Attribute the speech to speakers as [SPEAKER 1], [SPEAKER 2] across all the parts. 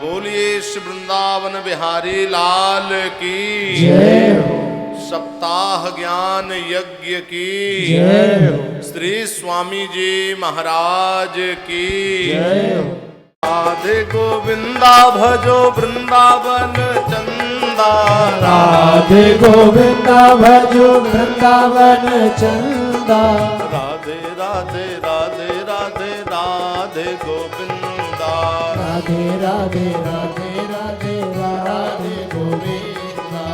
[SPEAKER 1] बोलिए श्री वृंदावन बिहारी लाल की
[SPEAKER 2] जय हो।
[SPEAKER 1] सप्ताह ज्ञान यज्ञ की
[SPEAKER 2] जय हो।
[SPEAKER 1] श्री स्वामी जी महाराज की
[SPEAKER 2] जय हो।
[SPEAKER 1] राधे गोविंदा भजो वृंदावन चंदा
[SPEAKER 2] राधे गोविंदा भजो वृंदावन चंदा।
[SPEAKER 1] राधे राधे राधे राधे राधे गोविंदा
[SPEAKER 2] राधे राधे राधे राधे राधे गोविंदा।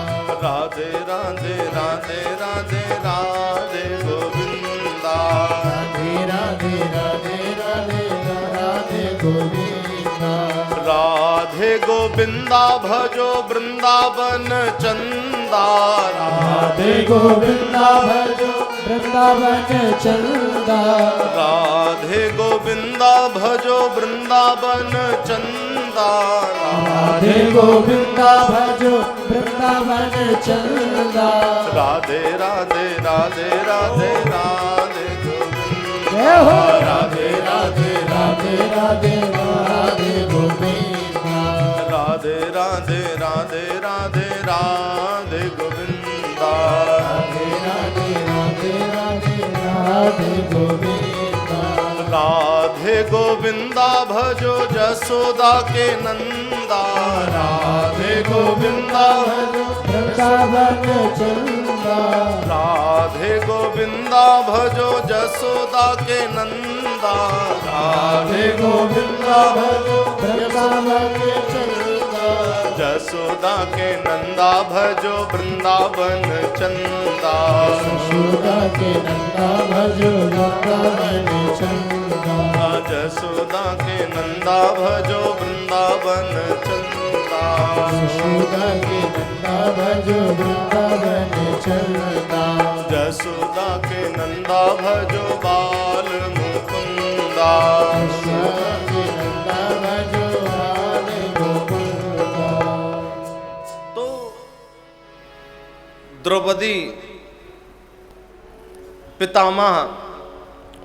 [SPEAKER 1] राधे राधे राधे राधे राधे गोविंदा
[SPEAKER 2] राधे राधे राधे राधे राधे गोविंदा।
[SPEAKER 1] राधे गोविंदा भजो वृंदावन चंदा
[SPEAKER 2] राधे गोविंदा भजो वृंदावन चंदा।
[SPEAKER 1] राधे गोविंदा भजो वृंदावन चंदा
[SPEAKER 2] राधे गोविंदा भजो वृंदावन चंदा।
[SPEAKER 1] राधे राधे राधे राधे राधे गोविंदा
[SPEAKER 2] जय हो। राधे राधे राधे राधे राधे गोविंदा।
[SPEAKER 1] राधे राधे राधे राधे राधे गोविंदा
[SPEAKER 2] राधे राधे राधे राधे राधे गोविंदा।
[SPEAKER 1] राधे गोविंदा भजो जसोदा के नंदा राधे गोविंदा भजो
[SPEAKER 2] वृंदावन चंदा।
[SPEAKER 1] राधे गोविंदा भजो जसोदा के नंदा राधे गोविंदा भजो
[SPEAKER 2] वृंदावन चंदा।
[SPEAKER 1] जसोदा के नंदा भजो वृंदावन चंदा
[SPEAKER 2] यशोदा के नंदा भजो वृंदावन चंदा।
[SPEAKER 1] जसोदा के नंदा भजो वृंदावन चंदा
[SPEAKER 2] यशोदा के नंदा भजो वृंदावन चंदा।
[SPEAKER 1] जसोदा के नंदा भजो बाल मुकुंदा
[SPEAKER 2] यशोदा के नंदा भजो बाल गोकुंदा।
[SPEAKER 1] तो द्रौपदी पितामह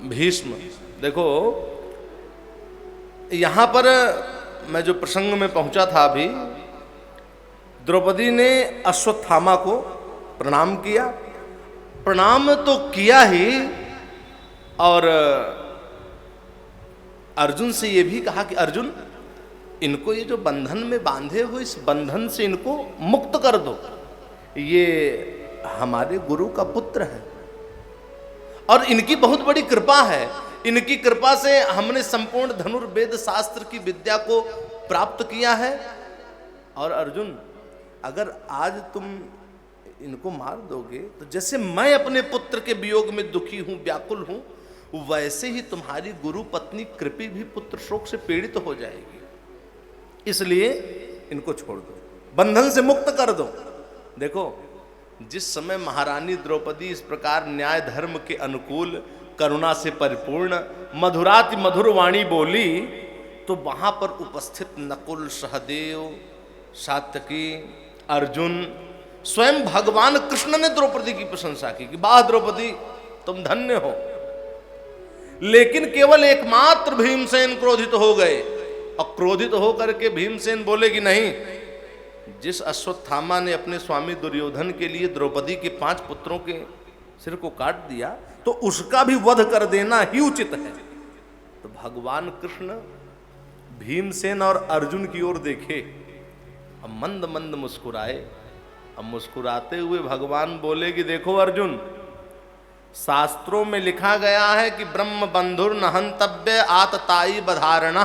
[SPEAKER 1] भीष्म, देखो यहां पर मैं जो प्रसंग में पहुंचा था अभी, द्रौपदी ने अश्वत्थामा को प्रणाम किया। प्रणाम तो किया ही, और अर्जुन से ये भी कहा कि अर्जुन, इनको ये जो बंधन में बांधे हो, इस बंधन से इनको मुक्त कर दो। ये हमारे गुरु का पुत्र है और इनकी बहुत बड़ी कृपा है। इनकी कृपा से हमने संपूर्ण धनुर्वेद शास्त्र की विद्या को प्राप्त किया है। और अर्जुन, अगर आज तुम इनको मार दोगे तो जैसे मैं अपने पुत्र के वियोग में दुखी हूं, व्याकुल हूं, वैसे ही तुम्हारी गुरु पत्नी कृपी भी पुत्र शोक से पीड़ित हो जाएगी। इसलिए इनको छोड़ दो, बंधन से मुक्त कर दो। देखो, जिस समय महारानी द्रौपदी इस प्रकार न्याय धर्म के अनुकूल, करुणा से परिपूर्ण मधुराति मधुर वाणी बोली, तो वहां पर उपस्थित नकुल, सहदेव, सात्यकी, अर्जुन, स्वयं भगवान कृष्ण ने द्रौपदी की प्रशंसा की कि वाह द्रौपदी, तुम धन्य हो। लेकिन केवल एकमात्र भीमसेन क्रोधित हो गए, और क्रोधित होकर के भीमसेन बोले कि नहीं, जिस अश्वत्थामा ने अपने स्वामी दुर्योधन के लिए द्रौपदी के 5 पुत्रों के सिर को काट दिया, तो उसका भी वध कर देना ही उचित है। तो भगवान कृष्ण भीमसेन और अर्जुन की ओर देखे, अब मंद मंद मुस्कुराए। अब मुस्कुराते हुए भगवान बोले कि देखो अर्जुन, शास्त्रों में लिखा गया है कि ब्रह्म बंधुर न हंतव्य आतताई बधारण,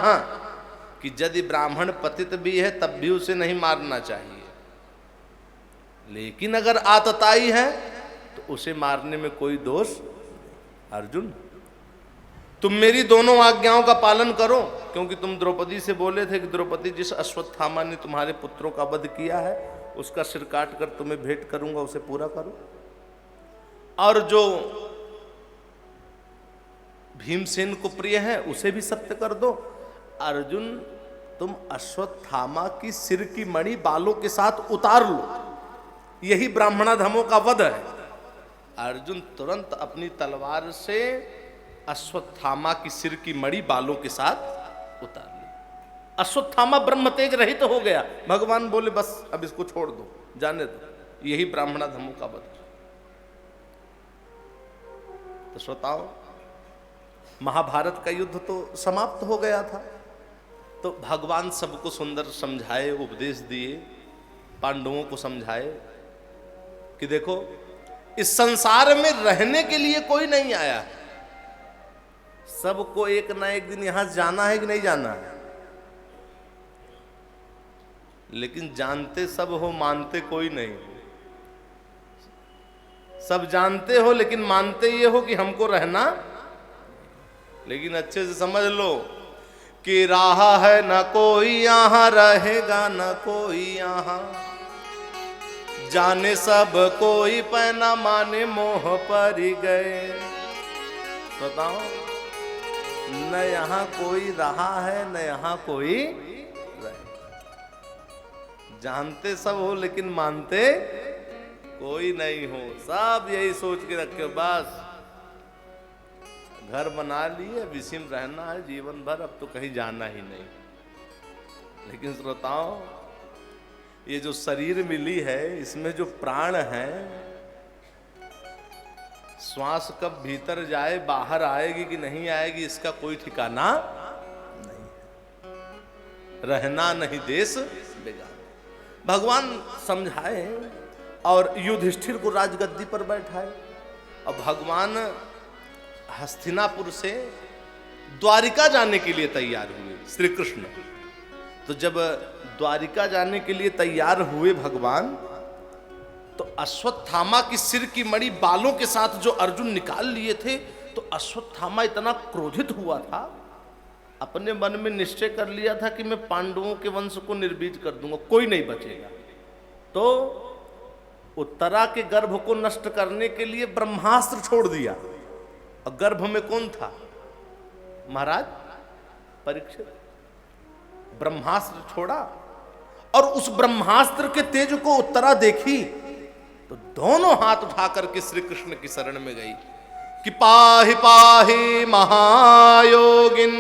[SPEAKER 1] कि यदि ब्राह्मण पतित भी है तब भी उसे नहीं मारना चाहिए, लेकिन अगर आतताई है तो उसे मारने में कोई दोष। अर्जुन, तुम मेरी दोनों आज्ञाओं का पालन करो, क्योंकि तुम द्रौपदी से बोले थे कि द्रौपदी, जिस अश्वत्थामा ने तुम्हारे पुत्रों का वध किया है उसका सिर काट कर तुम्हें भेंट करूंगा, उसे पूरा करो। और जो भीमसेन को प्रिय है उसे भी सत्य कर दो। अर्जुन, तुम अश्वत्थामा की सिर की मणि बालों के साथ उतार लो, यही ब्राह्मणाधमों का वध है। अर्जुन तुरंत अपनी तलवार से अश्वत्थामा की सिर की मणि बालों के साथ उतार ली। अश्वत्थामा ब्रह्म तेज रहित हो गया। भगवान बोले बस अब इसको छोड़ दो, जाने दो, यही ब्राह्मणाधमों का वध। तो श्रोताओ, महाभारत का युद्ध तो समाप्त हो गया था। तो भगवान सबको सुंदर समझाए, उपदेश दिए, पांडवों को समझाए कि देखो इस संसार में रहने के लिए कोई नहीं आया है, सबको एक ना एक दिन यहां जाना है कि नहीं जाना है। लेकिन जानते सब हो, मानते कोई नहीं हो। सब जानते हो लेकिन मानते ये हो कि हमको रहना। लेकिन अच्छे से समझ लो कि रहा है न कोई यहां, रहेगा न कोई यहां। जाने सब कोई पैना माने मोह पर ही गए। बताओ, न यहां कोई रहा है न यहां कोई रहे। जानते सब हो लेकिन मानते कोई नहीं हो। सब यही सोच के रखे बस घर बना लिए, विषम रहना है जीवन भर, अब तो कहीं जाना ही नहीं। लेकिन श्रोताओं, ये जो शरीर मिली है इसमें जो प्राण है, श्वास कब भीतर जाए बाहर आएगी कि नहीं आएगी इसका कोई ठिकाना नहीं है। रहना नहीं देश बेगाना। भगवान समझाए और युधिष्ठिर को राजगद्दी पर बैठाए। और भगवान हस्तिनापुर से द्वारिका जाने के लिए तैयार हुए श्री कृष्ण। तो जब द्वारिका जाने के लिए तैयार हुए भगवान, तो अश्वत्थामा की सिर की मणि बालों के साथ जो अर्जुन निकाल लिए थे, तो अश्वत्थामा इतना क्रोधित हुआ था, अपने मन में निश्चय कर लिया था कि मैं पांडवों के वंश को निर्बीज कर दूंगा, कोई नहीं बचेगा। तो उत्तरा के गर्भ को नष्ट करने के लिए ब्रह्मास्त्र छोड़ दिया। और गर्भ में कौन था? महाराज परीक्षित। ब्रह्मास्त्र छोड़ा और उस ब्रह्मास्त्र के तेज को उत्तरा देखी तो दोनों हाथ उठा करके श्री कृष्ण की शरण में गई कि पाहि पाहि महायोगिन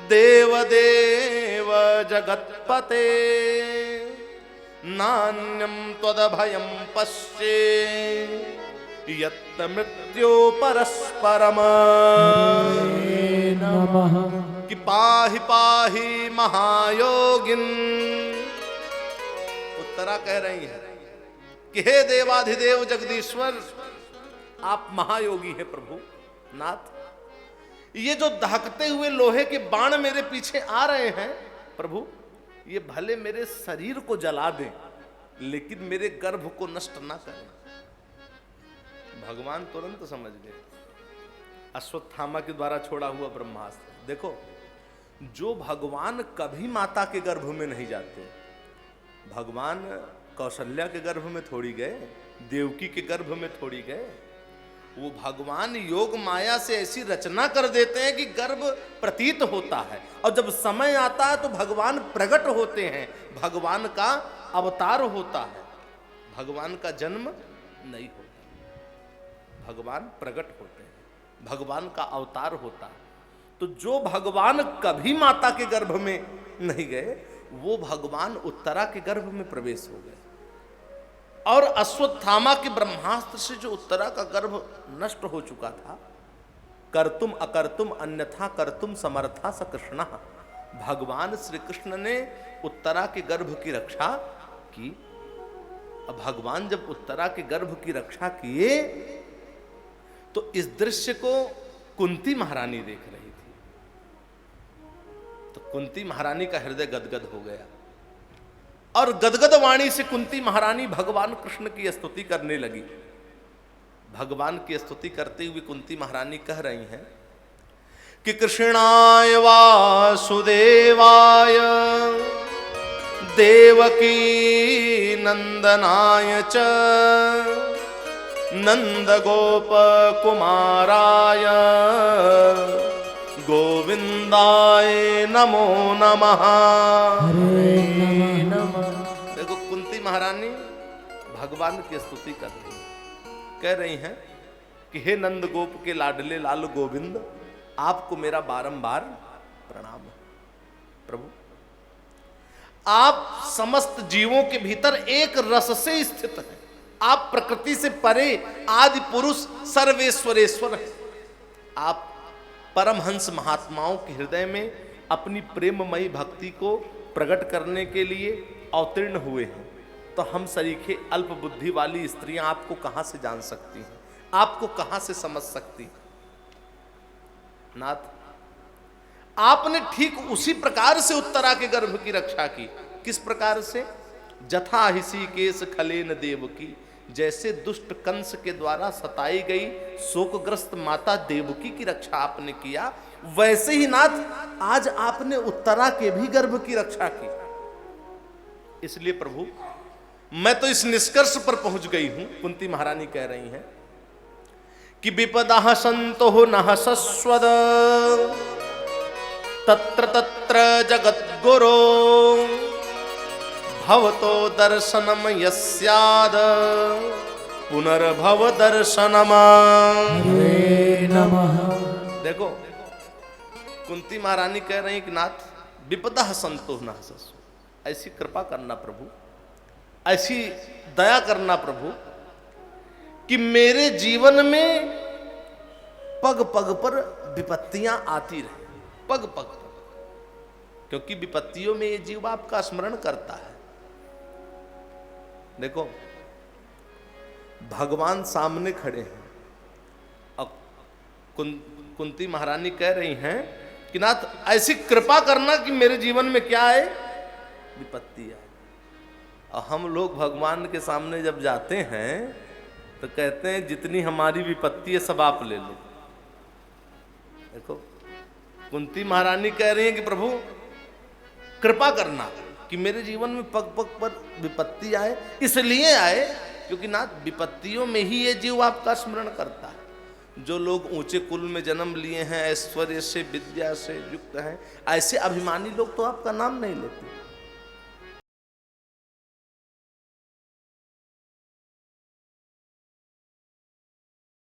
[SPEAKER 1] देव देव जगत्पते नान्यम त्वदभयं पश्ये यत् मृत्यो परस्परम
[SPEAKER 2] नमः।
[SPEAKER 1] कि पाहि पाहि महायोगिन। उत्तरा कह रही है कि हे देवाधिदेव जगदीश्वर, आप महायोगी हैं प्रभु नाथ। ये जो दहकते हुए लोहे के बाण मेरे पीछे आ रहे हैं प्रभु, ये भले मेरे शरीर को जला दें लेकिन मेरे गर्भ को नष्ट ना करें। भगवान तुरंत समझ गए। अश्वत्थामा के द्वारा छोड़ा हुआ ब्रह्मास्त्र। देखो, जो भगवान कभी माता के गर्भ में नहीं जाते, भगवान कौशल्या के गर्भ में थोड़ी गए, देवकी के गर्भ में थोड़ी गए। वो भगवान योग माया से ऐसी रचना कर देते हैं कि गर्भ प्रतीत होता है, और जब समय आता है तो भगवान प्रकट होते हैं, भगवान का अवतार होता है। भगवान का जन्म नहीं होता, भगवान प्रकट होते हैं, भगवान का अवतार होता है। तो जो भगवान कभी माता के गर्भ में नहीं गए, वो भगवान उत्तरा के गर्भ में प्रवेश हो गए। और अश्वत्थामा के ब्रह्मास्त्र से जो उत्तरा का गर्भ नष्ट हो चुका था, कर्तुम अकर्तुम अन्यथा कर्तुम समर्था स कृष्ण, भगवान श्री कृष्ण ने उत्तरा के गर्भ की रक्षा की। अब भगवान जब उत्तरा के गर्भ की रक्षा किए तो इस दृश्य को कुंती महारानी देख रही थी। तो कुंती महारानी का हृदय गदगद हो गया और गदगद वाणी से कुंती महारानी भगवान कृष्ण की स्तुति करने लगी। भगवान की स्तुति करते हुए कुंती महारानी कह रही हैं कि कृष्णाय वासुदेवाय देवकी नंदनाय च नंद गोप कुमाराय गोविंदाय नमो नमः। देखो, कुंती महारानी भगवान की स्तुति कर रही है, कह रही हैं कि हे नंद गोप के लाडले लाल गोविंद, आपको मेरा बारंबार प्रणाम। प्रभु आप समस्त जीवों के भीतर एक रस से स्थित हैं। आप प्रकृति से परे आदि पुरुष सर्वेश्वरेश्वर हैं। आप परमहंस महात्माओं के हृदय में अपनी प्रेममयी भक्ति को प्रकट करने के लिए अवतीर्ण हुए हैं। तो हम सरीखे अल्प बुद्धि वाली स्त्रियां आपको कहां से जान सकती हैं, आपको कहां से समझ सकती हैं? नाथ, आपने ठीक उसी प्रकार से उत्तरा के गर्भ की रक्षा की। किस प्रकार से? जथा हिसी केस खलेन देव की, जैसे दुष्ट कंस के द्वारा सताई गई शोकग्रस्त माता देवकी की रक्षा आपने किया, वैसे ही नाथ आज आपने उत्तरा के भी गर्भ की रक्षा की। इसलिए प्रभु मैं तो इस निष्कर्ष पर पहुंच गई हूं, कुंती महारानी कह रही हैं कि विपदा संतो न सस्वद तत्र तत्र जगद्गुरो भवतो दर्शनम यस्याद पुनर्भव दर्शनम।
[SPEAKER 2] हरे नमः।
[SPEAKER 1] देखो कुंती महारानी कह रही कि नाथ विपदा संतो न सस्वद, ऐसी कृपा करना प्रभु, ऐसी दया करना प्रभु कि मेरे जीवन में पग पग पर विपत्तियां आती रहे, पग पग पर, क्योंकि विपत्तियों में ये जीव आपका स्मरण करता है। देखो भगवान सामने खड़े हैं और कुंती महारानी कह रही हैं कि नाथ ऐसी कृपा करना कि मेरे जीवन में क्या आए, विपत्ति आए। और हम लोग भगवान के सामने जब जाते हैं तो कहते हैं जितनी हमारी विपत्ति है सब आप ले लो। देखो कुंती महारानी कह रही है कि प्रभु कृपा करना कि मेरे जीवन में पग पग पर विपत्ति आए, इसलिए आए क्योंकि नाथ विपत्तियों में ही ये जीव आपका स्मरण करता है। जो लोग ऊंचे कुल में जन्म लिए हैं, ऐश्वर्य से विद्या से युक्त हैं, ऐसे अभिमानी लोग तो आपका नाम नहीं लेते।